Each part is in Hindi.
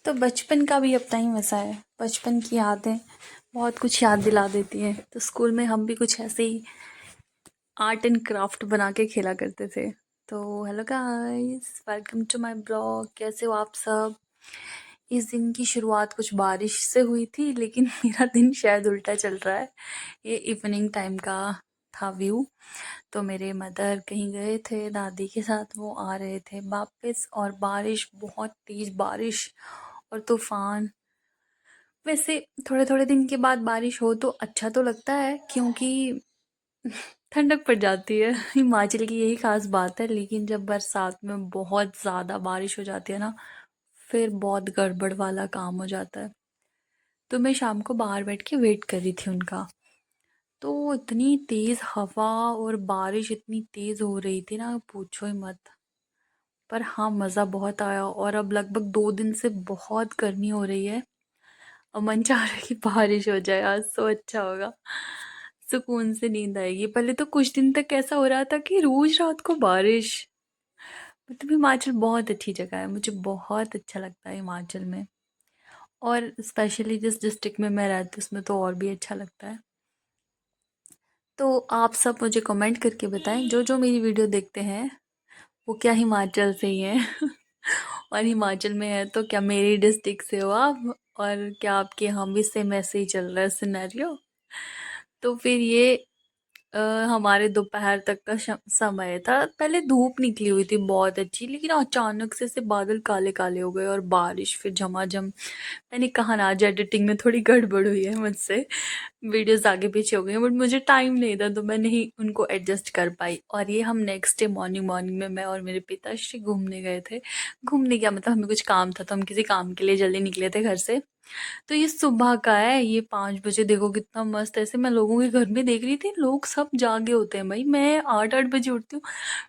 तो बचपन का भी अपना ही मज़ा है। बचपन की यादें बहुत कुछ याद दिला देती हैं। तो स्कूल में हम भी कुछ ऐसे ही आर्ट एंड क्राफ्ट बना के खेला करते थे। तो hello guys, welcome to my blog. कैसे हो आप सब? इस दिन की शुरुआत कुछ बारिश से हुई थी, लेकिन मेरा दिन शायद उल्टा चल रहा है। ये इवनिंग टाइम का था व्यू। तो मेरे मदर कहीं गए थे दादी के साथ, वो आ रहे थे वापस और बारिश, बहुत तेज बारिश और तूफान। वैसे थोड़े थोड़े दिन के बाद बारिश हो तो अच्छा तो लगता है, क्योंकि ठंडक पड़ जाती है। हिमाचल की यही खास बात है। लेकिन जब बरसात में बहुत ज़्यादा बारिश हो जाती है ना, फिर बहुत गड़बड़ वाला काम हो जाता है। तो मैं शाम को बाहर बैठ के वेट कर रही थी उनका। तो इतनी तेज़ हवा और बारिश इतनी तेज़ हो रही थी ना, पूछो ही मत। पर हाँ, मज़ा बहुत आया। और अब लगभग 2 दिन से बहुत गर्मी हो रही है और मन चाह रहा है कि बारिश हो जाए, आज तो अच्छा होगा। सुकून से नींद आएगी। पहले तो कुछ दिन तक ऐसा हो रहा था कि रोज रात को बारिश। मतलब हिमाचल बहुत अच्छी जगह है, मुझे बहुत अच्छा लगता है हिमाचल में। और स्पेशली जिस डिस्ट्रिक्ट में मैं रहती हूँ उसमें तो और भी अच्छा लगता है। तो आप सब मुझे कमेंट करके बताएं, जो जो मेरी वीडियो देखते हैं वो क्या हिमाचल से ही हैं? और हिमाचल में है तो क्या मेरी डिस्ट्रिक्ट से हो आप? और क्या आपके यहाँ भी सेम ऐसे ही चल रहा है सिनेरियो? तो फिर ये अ, हमारे दोपहर तक का समय था। पहले धूप निकली हुई थी बहुत अच्छी, लेकिन अचानक से बादल काले काले हो गए और बारिश फिर झमाझम। मैंने कहा ना, आज एडिटिंग में थोड़ी गड़बड़ हुई है मुझसे, वीडियोस आगे पीछे हो गई हैं, बट मुझे टाइम नहीं था तो मैं नहीं उनको एडजस्ट कर पाई। और ये हम नेक्स्ट डे मॉर्निंग मॉर्निंग में मैं और मेरे पिताश्री घूमने गए थे। घूमने क्या, मतलब हमें कुछ काम था तो हम किसी काम के लिए जल्दी निकले थे घर से। तो ये सुबह का है, ये 5 बजे। देखो कितना मस्त। ऐसे मैं लोगों के घर में देख रही थी, लोग सब जागे होते हैं भाई। मैं 8-8 बजे उठती हूँ,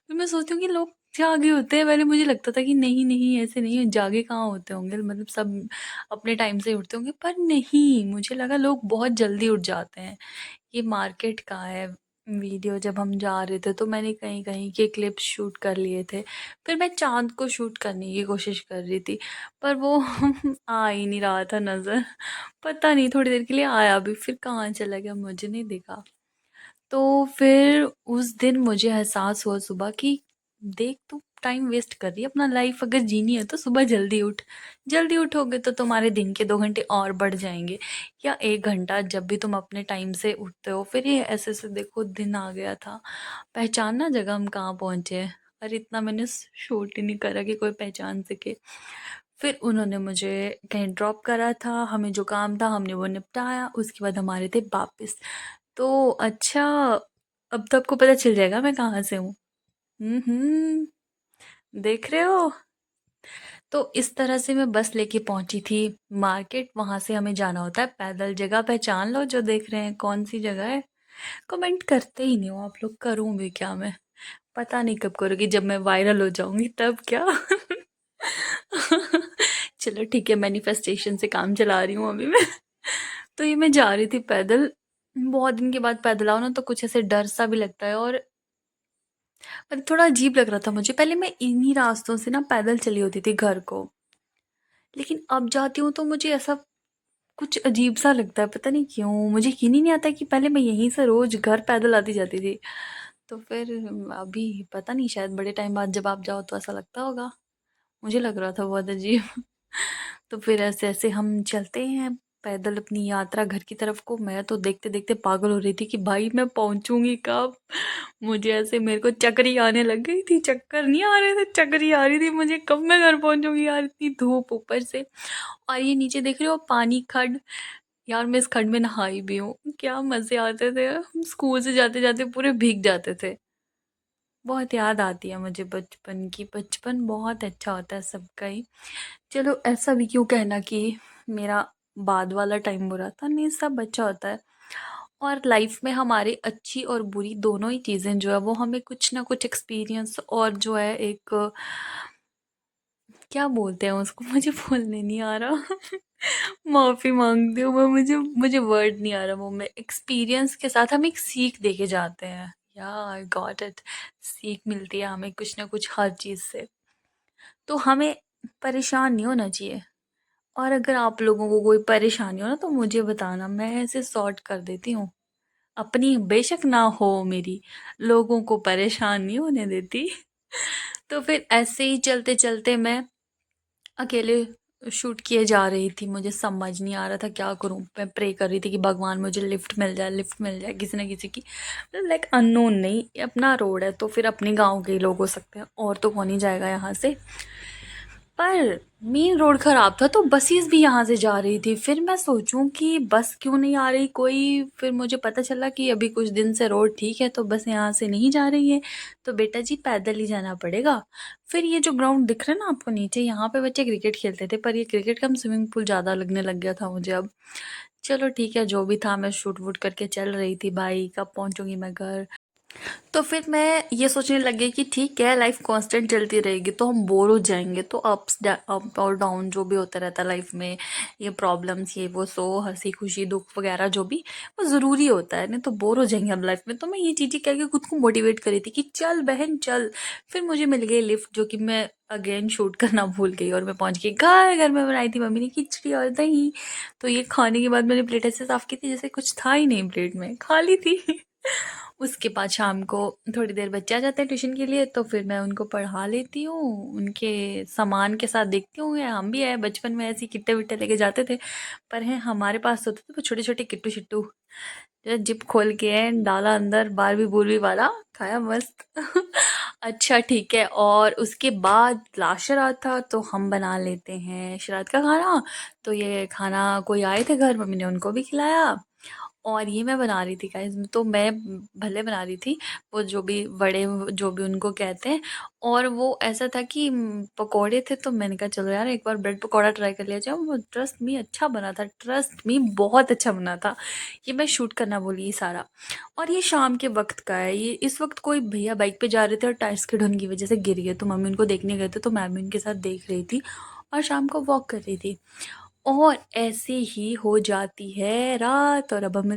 फिर मैं सोचती हूँ कि लोग जागे होते हैं। पहले मुझे लगता था कि नहीं नहीं, ऐसे नहीं है, जागे कहाँ होते होंगे, मतलब सब अपने टाइम से ही उठते होंगे। पर नहीं, मुझे लगा लोग बहुत जल्दी उठ जाते हैं। ये मार्केट का है। वीडियो जब हम जा रहे थे तो मैंने कहीं कहीं के क्लिप्स शूट कर लिए थे। फिर मैं चांद को शूट करने की कोशिश कर रही थी, पर वो आ ही नहीं रहा था नज़र। पता नहीं, थोड़ी देर के लिए आया भी, फिर कहाँ चला गया मुझे नहीं दिखा। तो फिर उस दिन मुझे एहसास हुआ सुबह कि देख, तू टाइम वेस्ट कर रही है। अपना लाइफ अगर जीनी है तो सुबह जल्दी उठ। जल्दी उठोगे तो तुम्हारे दिन के 2 घंटे और बढ़ जाएंगे, या 1 घंटा, जब भी तुम अपने टाइम से उठते हो। फिर ये ऐसे ऐसे देखो दिन आ गया था। पहचानना जगह हम कहाँ पहुँचे हैं। और इतना मैंने शूट ही नहीं करा कि कोई पहचान सके। फिर उन्होंने मुझे कहीं ड्रॉप करा था, हमें जो काम था हमने वो निपटाया, उसके बाद हमारे थे वापस। तो अच्छा, अब तो आपको पता चल जाएगा मैं कहाँ से हूँ। देख रहे हो? तो इस तरह से मैं बस लेके पहुंची थी मार्केट। वहां से हमें जाना होता है पैदल। जगह पहचान लो जो देख रहे हैं, कौन सी जगह है? कमेंट करते ही नहीं हो आप लोग। करूँ भी क्या मैं? पता नहीं कब करोगी, जब मैं वायरल हो जाऊंगी तब क्या? चलो ठीक है, मैनिफेस्टेशन से काम चला रही हूँ अभी मैं। तो ये मैं जा रही थी पैदल। बहुत दिन के बाद पैदल आओ ना तो कुछ ऐसे डर सा भी लगता है। और थोड़ा अजीब लग रहा था मुझे। पहले मैं इन्हीं रास्तों से ना पैदल चली होती थी घर को, लेकिन अब जाती हूँ तो मुझे ऐसा कुछ अजीब सा लगता है। पता नहीं क्यों, मुझे यकीन ही नहीं आता कि पहले मैं यहीं से रोज घर पैदल आती जाती थी। तो फिर अभी पता नहीं, शायद बड़े टाइम बाद जब आप जाओ तो ऐसा लगता होगा। मुझे लग रहा था बहुत अजीब। तो फिर ऐसे ऐसे हम चलते हैं पैदल अपनी यात्रा घर की तरफ को। मैं तो देखते देखते पागल हो रही थी कि भाई मैं पहुंचूंगी कब। मुझे ऐसे, मेरे को चक्करी आने लग गई थी। चक्कर नहीं आ रहे थे, चक्करी आ रही थी मुझे, कब मैं घर पहुंचूंगी यार, इतनी धूप ऊपर से। और ये नीचे देख रहे हो पानी, खड्ड। यार मैं इस खड्ड में नहाई भी हूँ, क्या मजे आते थे। हम स्कूल से जाते जाते पूरे भीग जाते थे। बहुत याद आती है मुझे बचपन की। बचपन बहुत अच्छा होता है सबका ही। चलो, ऐसा भी क्यों कहना कि मेरा बाद वाला टाइम बुरा था। नहीं, सब अच्छा होता है। और लाइफ में हमारी अच्छी और बुरी दोनों ही चीज़ें जो है वो हमें कुछ ना कुछ एक्सपीरियंस, और जो है एक, क्या बोलते हैं उसको, मुझे बोलने नहीं आ रहा। माफ़ी मांगती हूँ मैं, मुझे मुझे वर्ड नहीं आ रहा मुंह में। एक्सपीरियंस के साथ हम एक सीख दे के जाते हैं। या आई गॉट इट। सीख मिलती है हमें कुछ ना कुछ हर चीज़ से। तो हमें परेशान नहीं होना चाहिए। और अगर आप लोगों को कोई परेशानी हो ना तो मुझे बताना, मैं ऐसे सॉर्ट कर देती हूँ। अपनी बेशक ना हो मेरी, लोगों को परेशान नहीं होने देती। तो फिर ऐसे ही चलते-चलते मैं अकेले शूट किए जा रही थी। मुझे समझ नहीं आ रहा था क्या करूँ। मैं प्रे कर रही थी कि भगवान मुझे लिफ्ट मिल जाए किसी न किसी की। मतलब लाइक अननोन नहीं, ये अपना रोड है तो फिर अपने गाँव के ही लोग हो सकते हैं, और तो कौन ही जाएगा यहाँ से। पर मेन रोड खराब था तो बसेस भी यहाँ से जा रही थी। फिर मैं सोचूं कि बस क्यों नहीं आ रही कोई, फिर मुझे पता चला कि अभी कुछ दिन से रोड ठीक है तो बस यहाँ से नहीं जा रही है, तो बेटा जी पैदल ही जाना पड़ेगा। फिर ये जो ग्राउंड दिख रहा है ना आपको नीचे, यहाँ पे बच्चे क्रिकेट खेलते थे, पर ये क्रिकेट कम स्विमिंग पूल ज़्यादा लगने लग गया था मुझे अब। चलो ठीक है, जो भी था मैं शूट वूट करके चल रही थी। भाई कब पहुँचूंगी मैं घर। तो फिर मैं ये सोचने लगी कि ठीक है, लाइफ कांस्टेंट चलती रहेगी तो हम बोर हो जाएंगे, तो अप और डाउन जो भी होता रहता है लाइफ में, ये प्रॉब्लम्स ये वो सो हंसी खुशी दुख वगैरह जो भी, वो ज़रूरी होता है, नहीं तो बोर हो जाएंगे हम लाइफ में। तो मैं ये चीज़ें कह के खुद को मोटिवेट करी थी कि चल बहन चल। फिर मुझे मिल गई लिफ्ट, जो कि मैं अगेन शूट करना भूल गई और मैं पहुंच गई घर। घर में बनाई थी मम्मी ने खिचड़ी और दही। तो ये खाने के बाद मैंने प्लेट ऐसे साफ की थी जैसे कुछ था ही नहीं प्लेट में, खाली थी। उसके बाद शाम को थोड़ी देर बच्चे आ जाते हैं ट्यूशन के लिए, तो फिर मैं उनको पढ़ा लेती हूँ। उनके सामान के साथ देखती हूँ, या हम भी है बचपन में ऐसे किट्टे विट्टे लेके जाते थे, पर हैं हमारे पास होते थे वो छोटे छोटे किट्टू शिट्टू, जो जिप खोल के डाला अंदर, बारबी बुरबी वाला खाया मस्त। अच्छा ठीक है, और उसके बाद लास्ट रात था तो हम बना लेते हैं श्राद्ध का खाना। तो ये खाना कोई आए थे घर, मम्मी ने उनको भी खिलाया। और ये मैं बना रही थी गाइस, तो मैं भले बना रही थी वो जो भी वड़े जो भी उनको कहते हैं। और वो ऐसा था कि पकोड़े थे, तो मैंने कहा चलो यार एक बार ब्रेड पकौड़ा ट्राई कर लिया जाए। वो ट्रस्ट मी अच्छा बना था, ट्रस्ट मी बहुत अच्छा बना था। ये मैं शूट करना बोली ये सारा। और ये शाम के वक्त का है, ये इस वक्त कोई भैया बाइक पे जा रहे थे और टायर स्किड होने की वजह से गिर गए, तो मम्मी उनको देखने गए थे, तो मैं भी उनके साथ देख रही थी और शाम को वॉक कर रही थी। और ऐसे ही हो जाती है रात, और अब हम